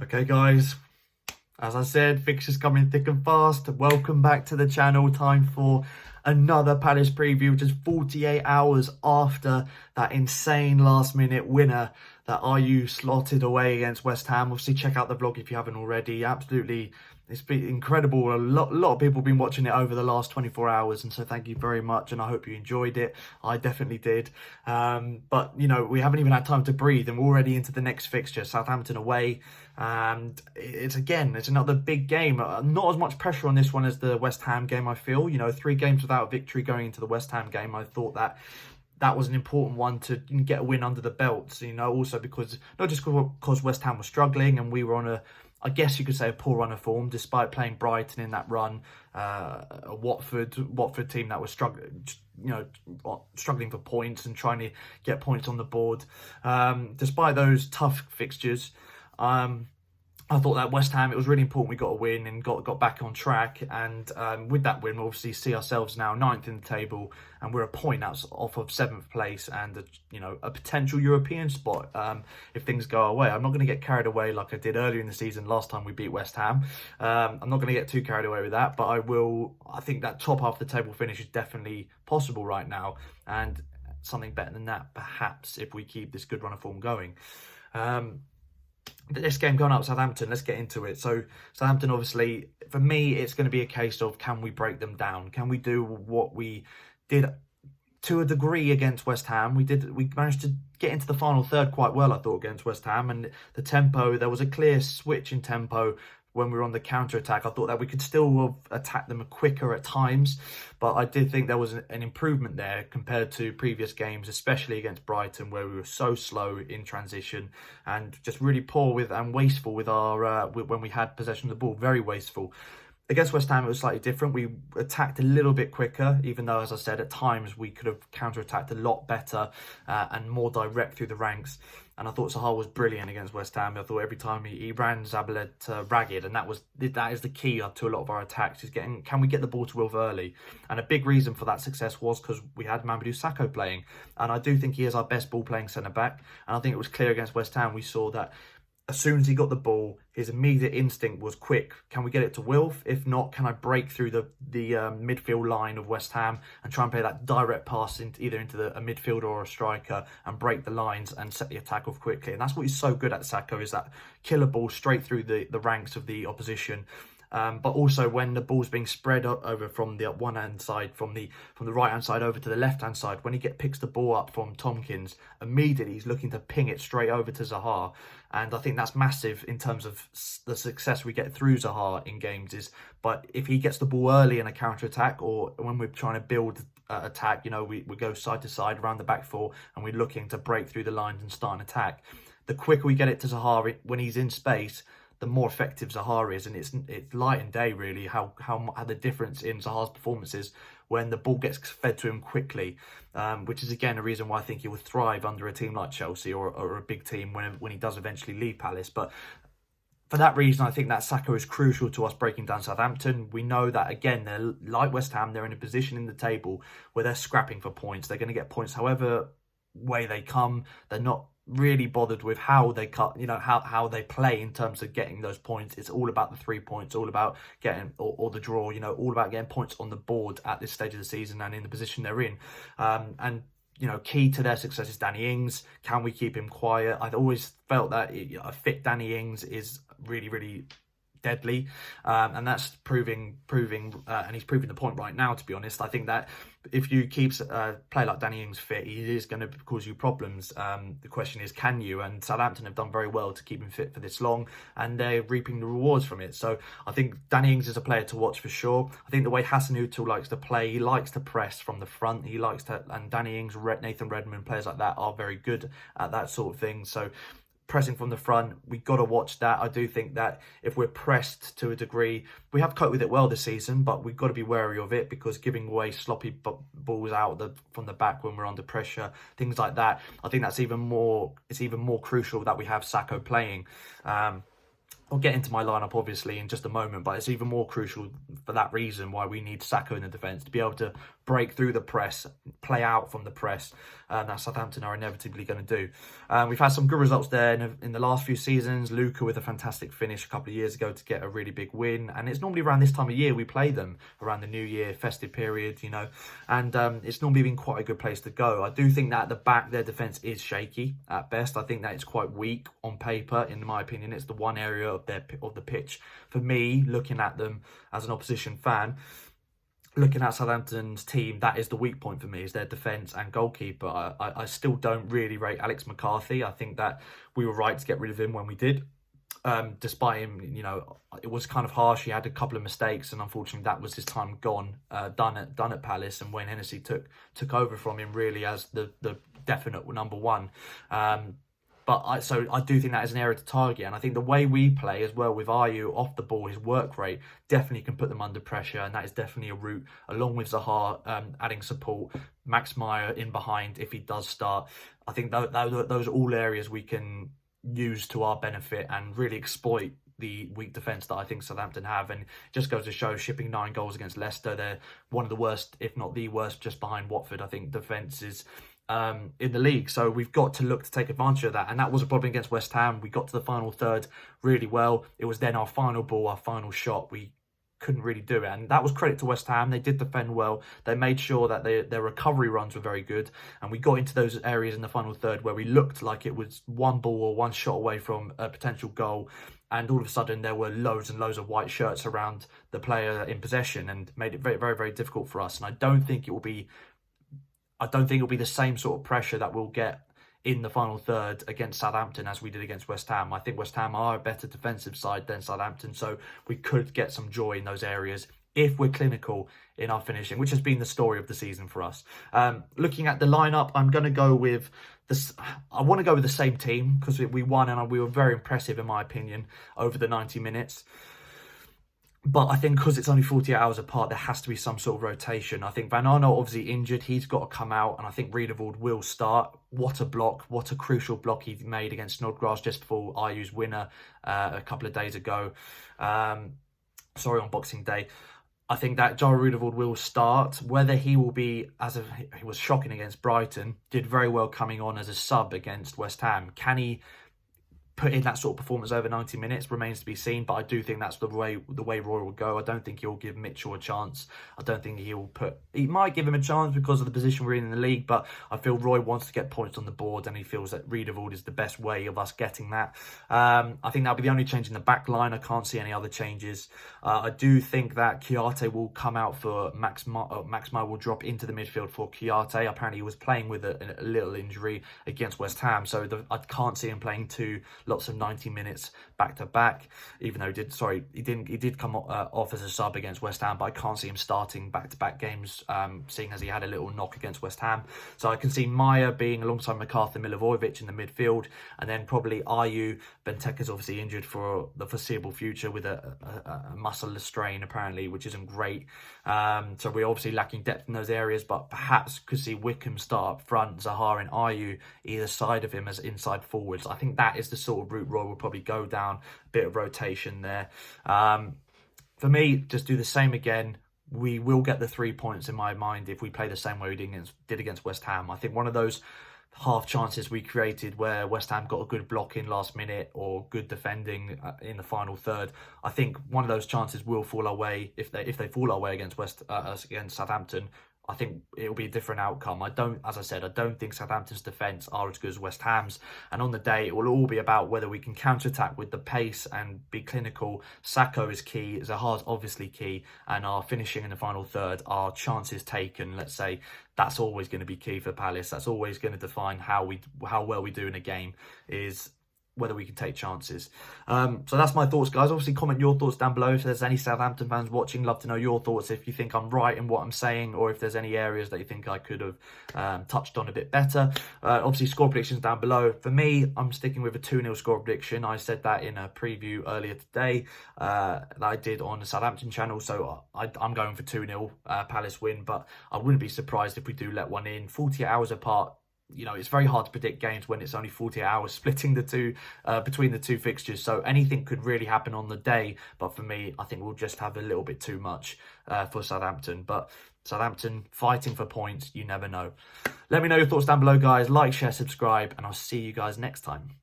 Okay guys, as I said, fixtures coming thick and fast. Welcome back to the channel. Time for another Palace preview, just 48 hours after that insane last minute winner that RU slotted away against West Ham. Obviously check out the vlog if you haven't already. Absolutely, it's been incredible. A lot of people have been watching it over the last 24 hours, and so thank you very much, and I hope you enjoyed it. I definitely did. But you know, we haven't even had time to breathe and we're already into the next fixture, Southampton away. And it's another big game. Not as much pressure on this one as the West Ham game, I feel. You know, 3 games without victory going into the West Ham game. I thought that was an important one to get a win under the belt. You know, also because not just because West Ham was struggling and we were on I guess you could say, a poor run of form, despite playing Brighton in that run, a Watford team that was struggling, struggling for points and trying to get points on the board. Despite those tough fixtures, I thought that West Ham, it was really important we got a win and got back on track. And with that win, we'll obviously see ourselves now 9th in the table, and we're a point off of 7th place and a potential European spot if things go our way. I'm not going to get carried away like I did earlier in the season last time we beat West Ham. I'm not going to get too carried away with that, but I think that top half of the table finish is definitely possible right now, and something better than that perhaps if we keep this good run of form going. This game going up Southampton, let's get into it. So Southampton, obviously, for me, it's going to be a case of, can we break them down? Can we do what we did to a degree against West Ham? We managed to get into the final third quite well, I thought, against West Ham. And the tempo, there was a clear switch in tempo when we were on the counter-attack. I thought that we could still attack them quicker at times, but I did think there was an improvement there compared to previous games, especially against Brighton, where we were so slow in transition and just really poor and wasteful with our when we had possession of the ball, very wasteful. Against West Ham, it was slightly different. We attacked a little bit quicker, even though, as I said, at times we could have counter-attacked a lot better and more direct through the ranks. And I thought Zaha was brilliant against West Ham. I thought every time he ran Zabaleta ragged, and that is the key to a lot of our attacks, is can we get the ball to Wilf early? And a big reason for that success was because we had Mamadou Sakho playing. And I do think he is our best ball-playing centre-back. And I think it was clear against West Ham, we saw that as soon as he got the ball, his immediate instinct was quick. Can we get it to Wilf? If not, can I break through the midfield line of West Ham and try and play that direct pass either into a midfielder or a striker and break the lines and set the attack off quickly? And that's what he's so good at, Sakho, is that killer ball straight through the ranks of the opposition. But also when the ball's being spread over from the one hand side, from the right hand side over to the left hand side, when he picks the ball up from Tompkins, immediately he's looking to ping it straight over to Zaha. And I think that's massive in terms of the success we get through Zaha in games. But if he gets the ball early in a counter attack, or when we're trying to build attack, we go side to side around the back four and we're looking to break through the lines and start an attack, the quicker we get it to Zaha when he's in space, the more effective Zaha is. And it's light and day, really, how the difference in Zaha's performances when the ball gets fed to him quickly, which is, again, a reason why I think he will thrive under a team like Chelsea or a big team when he does eventually leave Palace. But for that reason, I think that Sakho is crucial to us breaking down Southampton. We know that, again, they're like West Ham, they're in a position in the table where they're scrapping for points. They're going to get points however way they come. They're not really bothered with how they how they play in terms of getting those points. It's all about the 3 points, all about getting or the draw, all about getting points on the board at this stage of the season and in the position they're in. And key to their success is Danny Ings. Can we keep him quiet? I've always felt that a fit Danny Ings is really, really deadly, and that's proving and he's proving the point right now, to be honest. I think that if you keep play like Danny Ings fit, he is going to cause you problems. The question is, can you? And Southampton have done very well to keep him fit for this long, and they're reaping the rewards from it. So I think Danny Ings is a player to watch for sure. I think the way Hasenhuttl likes to play, he likes to press from the front, and Danny Ings, Nathan Redmond, players like that are very good at that sort of thing. So pressing from the front, we've got to watch that. I do think that if we're pressed to a degree, we have coped with it well this season, but we've got to be wary of it, because giving away sloppy balls out from the back when we're under pressure, things like that, I think that's even more crucial that we have Sakho playing. I'll get into my lineup obviously in just a moment, but it's even more crucial for that reason why we need Sakho in the defence, to be able to break through the press, play out from the press, that Southampton are inevitably going to do. We've had some good results there in the last few seasons. Luca with a fantastic finish a couple of years ago to get a really big win, and it's normally around this time of year we play them, around the New Year festive period, you know, and it's normally been quite a good place to go. I do think that at the back their defence is shaky at best. I think that it's quite weak on paper, in my opinion. It's the one area of the pitch for me, looking at them as an opposition fan, looking at Southampton's team, that is the weak point for me, is their defence and goalkeeper. I still don't really rate Alex McCarthy. I think that we were right to get rid of him when we did. Despite him, you know, it was kind of harsh. He had a couple of mistakes, and unfortunately that was his time gone, done at Palace, and Wayne Hennessy took over from him really as the definite number one. But I do think that is an area to target, and I think the way we play as well with Ayew off the ball, his work rate definitely can put them under pressure, and that is definitely a route, along with Zaha adding support, Max Meyer in behind if he does start. I think those are all areas we can use to our benefit and really exploit the weak defence that I think Southampton have. And it just goes to show, shipping 9 goals against Leicester, they're one of the worst, if not the worst, just behind Watford, I think, defences in the league. So we've got to look to take advantage of that, and that was a problem against West Ham. We got to the final third really well. It was then our final ball, our final shot, we couldn't really do it, and that was credit to West Ham. They did defend well. They made sure that their recovery runs were very good, and we got into those areas in the final third where we looked like it was one ball or one shot away from a potential goal, and all of a sudden there were loads and loads of white shirts around the player in possession, and made it very, very, very difficult for us. And I don't think it will be the same sort of pressure that we'll get in the final third against Southampton as we did against West Ham. I think West Ham are a better defensive side than Southampton, so we could get some joy in those areas if we're clinical in our finishing, which has been the story of the season for us. Looking at the lineup, I'm going to go with this. I want to go with the same team because we won and we were very impressive, in my opinion, over the 90 minutes. But I think because it's only 48 hours apart, there has to be some sort of rotation. I think Van Arnold obviously injured. He's got to come out, and I think Riedewald will start. What a block. What a crucial block he made against Snodgrass just before Ayew's winner a couple of days ago. On Boxing Day. I think that Joe Riedewald will start. Whether he will be, he was shocking against Brighton, did very well coming on as a sub against West Ham. Can he put in that sort of performance over 90 minutes remains to be seen, but I do think that's the way Roy will go. I don't think he'll give Mitchell a chance. I don't think he might give him a chance because of the position we're in the league, but I feel Roy wants to get points on the board, and he feels that Riedewald is the best way of us getting that. I think that'll be the only change in the back line. I can't see any other changes. I do think that Kouyaté will come out for Max Meyer will drop into the midfield for Kouyaté. Apparently he was playing with a little injury against West Ham, so I can't see him playing lots of 90 minutes back to back, even though he did come off as a sub against West Ham, but I can't see him starting back to back games, seeing as he had a little knock against West Ham. So I can see Meyer being alongside McCarthy, Milivojevic in the midfield, and then probably Ayew. Benteke's obviously injured for the foreseeable future with a muscle strain apparently, which isn't great. So we're obviously lacking depth in those areas, but perhaps could see Wickham start up front, Zaha and Ayew either side of him as inside forwards. I think that is the sort of route Roy will probably go down, a bit of rotation there. For me, just do the same again. We will get the 3 points in my mind if we play the same way we did against West Ham. I think one of those half chances we created where West Ham got a good block in last minute or good defending in the final third, I think one of those chances will fall our way. If they fall our way against Southampton, I think it'll be a different outcome. I don't think Southampton's defence are as good as West Ham's. And on the day, it will all be about whether we can counter-attack with the pace and be clinical. Sacco is key, Zaha's obviously key, and our finishing in the final third, our chances taken, let's say, that's always going to be key for Palace. That's always going to define how well we do in a game, is whether we can take chances. So that's my thoughts, guys. Obviously, comment your thoughts down below. If there's any Southampton fans watching, love to know your thoughts. If you think I'm right in what I'm saying, or if there's any areas that you think I could have touched on a bit better. Obviously, score predictions down below. For me, I'm sticking with a 2-0 score prediction. I said that in a preview earlier today that I did on the Southampton channel. So I'm going for 2-0 Palace win, but I wouldn't be surprised if we do let one in. 48 hours apart. You know, it's very hard to predict games when it's only 48 hours splitting the two between the two fixtures. So anything could really happen on the day. But for me, I think we'll just have a little bit too much for Southampton. But Southampton fighting for points. You never know. Let me know your thoughts down below, guys. Like, share, subscribe, and I'll see you guys next time.